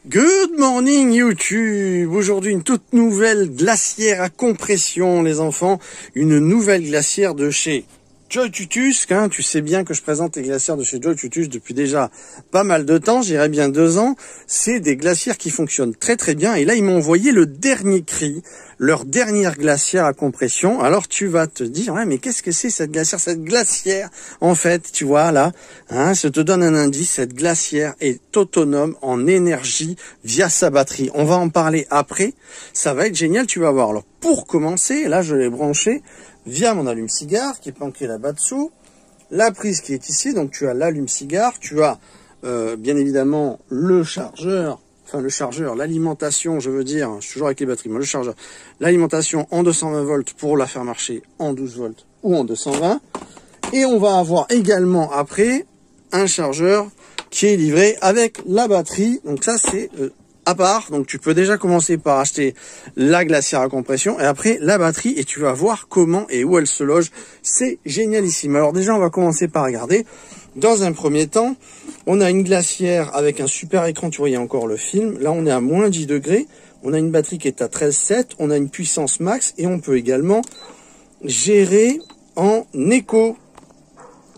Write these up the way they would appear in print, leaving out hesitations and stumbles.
Good morning YouTube. Aujourd'hui une toute nouvelle glacière à compression les enfants, une nouvelle glacière de chez Joy Tutus, hein, tu sais bien que je présente les glacières de chez Joy Tutus depuis déjà pas mal de temps, j'irais bien 2 ans. C'est des glacières qui fonctionnent très très bien et là ils m'ont envoyé le dernier cri, leur dernière glacière à compression. Alors tu vas te dire, ouais, mais qu'est-ce que c'est cette glacière? Cette glacière, en fait, tu vois là, hein, ça te donne un indice, cette glacière est autonome en énergie via sa batterie. On va en parler après, ça va être génial, tu vas voir. Alors pour commencer, là je l'ai branché via mon allume-cigare qui est planqué là-bas dessous, la prise qui est ici, donc tu as l'allume-cigare, tu as bien évidemment le chargeur, l'alimentation, je veux dire, je suis toujours avec les batteries, moi le chargeur, l'alimentation en 220 volts pour la faire marcher en 12 volts ou en 220, et on va avoir également après un chargeur qui est livré avec la batterie, donc ça c'est à part, donc tu peux déjà commencer par acheter la glacière à compression et après la batterie et tu vas voir comment et où elle se loge. C'est génialissime. Alors déjà on va commencer par regarder. Dans un premier temps, on a une glacière avec un super écran, tu vois il y a encore le film. Là on est à moins 10 degrés, on a une batterie qui est à 13,7, on a une puissance max et on peut également gérer en éco.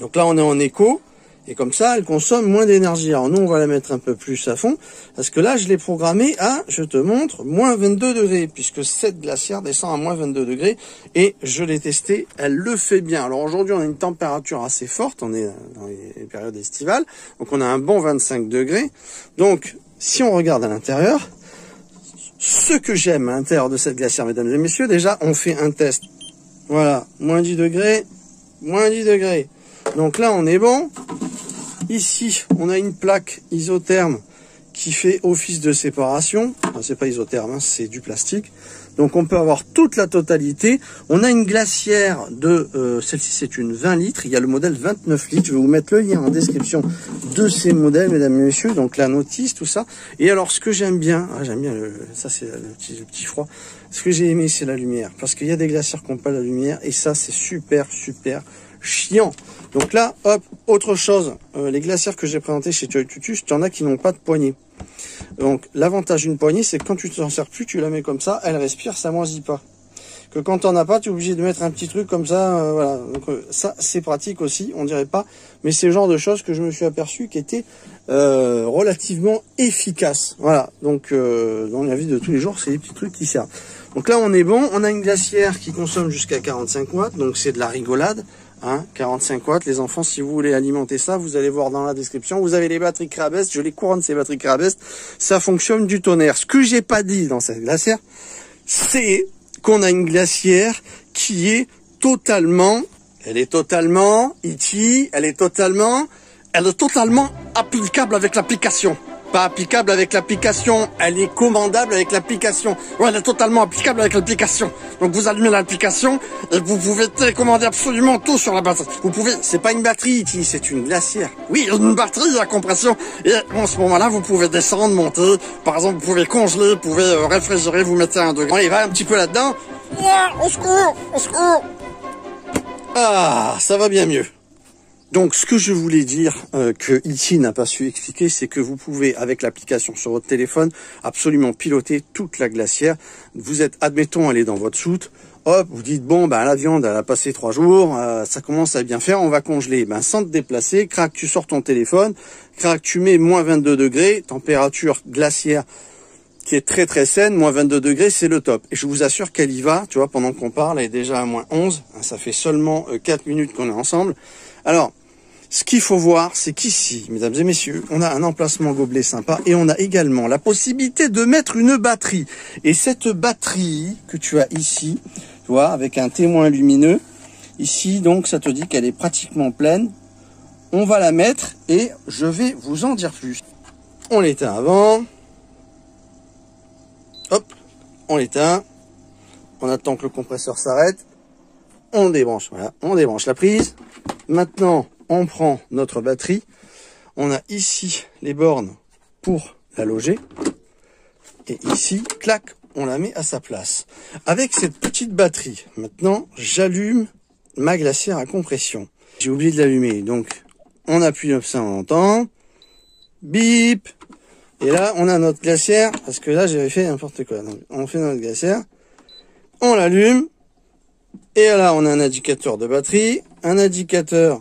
Donc là on est en éco. Et comme ça, elle consomme moins d'énergie. Alors nous, on va la mettre un peu plus à fond. Parce que là, je l'ai programmée à, je te montre, moins 22 degrés. Puisque cette glacière descend à moins 22 degrés. Et je l'ai testée, elle le fait bien. Alors aujourd'hui, on a une température assez forte. On est dans les périodes estivales. Donc on a un bon 25 degrés. Donc, si on regarde à l'intérieur, ce que j'aime à l'intérieur de cette glacière, mesdames et messieurs, déjà, on fait un test. Voilà, moins 10 degrés, moins 10 degrés. Donc là, on est bon. Ici, on a une plaque isotherme qui fait office de séparation. Enfin, c'est pas isotherme, hein, c'est du plastique. Donc on peut avoir toute la totalité. On a une glacière de... celle-ci, c'est une 20 litres. Il y a le modèle 29 litres. Je vais vous mettre le lien en description de ces modèles, mesdames et messieurs. Donc la notice, tout ça. Et alors, ce que j'aime bien... j'aime bien, ça c'est le petit froid. Ce que j'ai aimé, c'est la lumière. Parce qu'il y a des glacières qui n'ont pas la lumière. Et ça, c'est super, super chiant. Donc là, hop, autre chose, les glacières que j'ai présentées chez Joy Tutus, il y en a qui n'ont pas de poignée. Donc l'avantage d'une poignée, c'est que quand tu t'en sers plus, tu la mets comme ça, elle respire, ça moisit pas. Que quand t'en as pas, tu es obligé de mettre un petit truc comme ça, voilà. Donc ça, c'est pratique aussi, on dirait pas, mais c'est le genre de choses que je me suis aperçu qui étaient relativement efficaces. Voilà, donc dans la vie de tous les jours, c'est des petits trucs qui servent. Donc là, on est bon, on a une glacière qui consomme jusqu'à 45 watts, donc c'est de la rigolade. Hein, 45 watts, les enfants, si vous voulez alimenter ça, vous allez voir dans la description, vous avez les batteries Creabest, je les couronne ces batteries Creabest, ça fonctionne du tonnerre. Ce que j'ai pas dit dans cette glacière, c'est qu'on a une glacière qui est totalement, elle est totalement applicable avec l'application. Pas applicable avec l'application, elle est commandable avec l'application. Ouais, elle est totalement applicable avec l'application. Donc vous allumez l'application et vous pouvez télécommander absolument tout sur la batterie. Vous pouvez, c'est pas une batterie, c'est une glacière. Oui, une batterie à compression. Et en ce moment-là, vous pouvez descendre, monter. Par exemple, vous pouvez congeler, vous pouvez réfrigérer, vous mettez à 1 degré. Il va un petit peu là-dedans. Au secours, au secours. Ah, ça va bien mieux. Donc, ce que je voulais dire que ici n'a pas su expliquer, c'est que vous pouvez, avec l'application sur votre téléphone, absolument piloter toute la glacière. Vous êtes, admettons, elle est dans votre soute. Hop, vous dites, bon, ben la viande, elle a passé 3 jours, ça commence à bien faire, on va congeler. Ben, sans te déplacer, crac, tu sors ton téléphone, crac, tu mets moins 22 degrés, température glaciaire qui est très très saine, moins 22 degrés, c'est le top. Et je vous assure qu'elle y va, tu vois, pendant qu'on parle, elle est déjà à moins 11, ça fait seulement 4 minutes qu'on est ensemble. Alors, ce qu'il faut voir, c'est qu'ici, mesdames et messieurs, on a un emplacement gobelet sympa et on a également la possibilité de mettre une batterie. Et cette batterie que tu as ici, tu vois, avec un témoin lumineux, ici, donc, ça te dit qu'elle est pratiquement pleine. On va la mettre et je vais vous en dire plus. On l'éteint avant. Hop, on l'éteint. On attend que le compresseur s'arrête. On débranche, voilà, on débranche la prise. Maintenant, on prend notre batterie. On a ici les bornes pour la loger. Et ici, clac, on la met à sa place. Avec cette petite batterie, maintenant, j'allume ma glacière à compression. J'ai oublié de l'allumer, donc on appuie comme ça, on entend. Bip. Et là, on a notre glacière, parce que là, j'avais fait n'importe quoi. Donc, on fait notre glacière, on l'allume, et là, on a un indicateur de batterie, un indicateur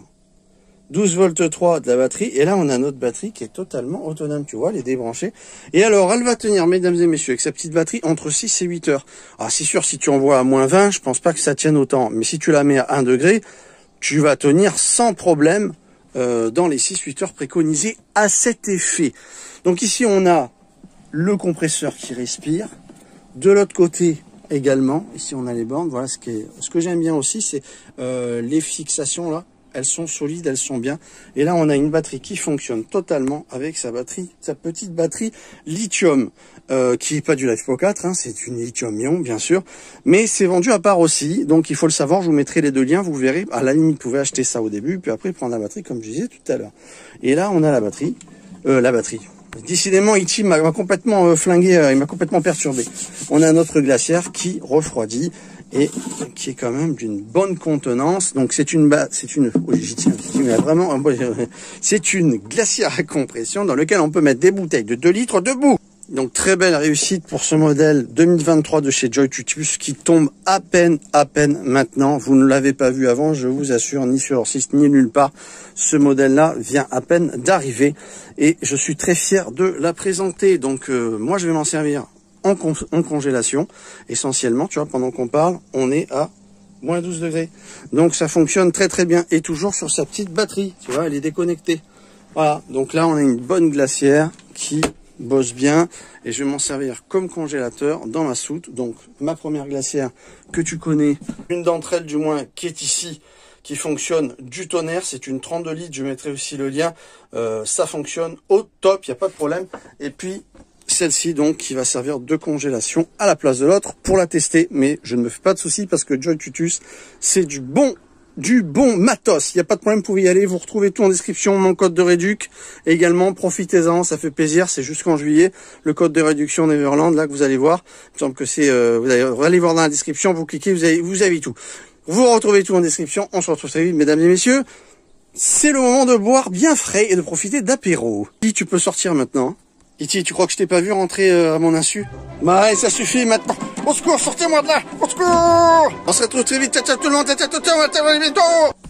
12 volts 3 de la batterie, et là, on a notre batterie qui est totalement autonome, tu vois, elle est débranchée. Et alors, elle va tenir, mesdames et messieurs, avec sa petite batterie, entre 6 et 8 heures. Alors, c'est sûr, si tu envoies à moins 20, je pense pas que ça tienne autant. Mais si tu la mets à 1 degré, tu vas tenir sans problème dans les 6-8 heures préconisées à cet effet. Donc ici, on a le compresseur qui respire. De l'autre côté également, ici on a les bornes. Voilà ce que j'aime bien aussi, c'est les fixations là. Elles sont solides, elles sont bien. Et là, on a une batterie qui fonctionne totalement avec sa petite batterie lithium, qui n'est pas du LiFePO 4, hein, c'est une lithium-ion, bien sûr. Mais c'est vendu à part aussi, donc il faut le savoir, je vous mettrai les deux liens, vous verrez. À la limite, vous pouvez acheter ça au début, puis après prendre la batterie, comme je disais tout à l'heure. Et là, on a la batterie. Décidément, Ichi m'a complètement flingué, il m'a complètement perturbé. On a notre glacière qui refroidit et qui est quand même d'une bonne contenance. Donc c'est une glacière à compression dans laquelle on peut mettre des bouteilles de 2 litres debout. Donc très belle réussite pour ce modèle 2023 de chez Joytutus qui tombe à peine maintenant. Vous ne l'avez pas vu avant, je vous assure, ni sur leur site ni nulle part. Ce modèle-là vient à peine d'arriver et je suis très fier de la présenter. Donc moi je vais m'en servir en congélation essentiellement. Tu vois, pendant qu'on parle, on est à moins 12 degrés. Donc ça fonctionne très bien et toujours sur sa petite batterie. Tu vois, elle est déconnectée. Voilà, donc là on a une bonne glacière qui bosse bien et je vais m'en servir comme congélateur dans ma soute. Donc ma première glacière que tu connais, une d'entre elles du moins qui est ici, qui fonctionne du tonnerre, c'est une 32 litres, je mettrai aussi le lien, ça fonctionne au top, il n'y a pas de problème. Et puis celle-ci donc qui va servir de congélation à la place de l'autre pour la tester, mais je ne me fais pas de soucis parce que Joytutus c'est du bon matos, il n'y a pas de problème, vous pouvez y aller, vous retrouvez tout en description, mon code de réduc également, profitez-en, ça fait plaisir, c'est jusqu'en juillet, le code de réduction Neverland, là que vous allez voir, il me semble que c'est, vous allez voir dans la description, vous cliquez, vous avez tout. Vous retrouvez tout en description, on se retrouve très vite, mesdames et messieurs, c'est le moment de boire bien frais et de profiter d'apéro. Tu peux sortir maintenant. Iti, tu crois que je t'ai pas vu rentrer à mon insu? Bah ouais, ça suffit maintenant. Au secours, sortez-moi de là. Au secours. On se retrouve très vite. Ciao, ciao tout le monde. Ciao, ciao, ciao, ciao, ciao, ciao, ciao.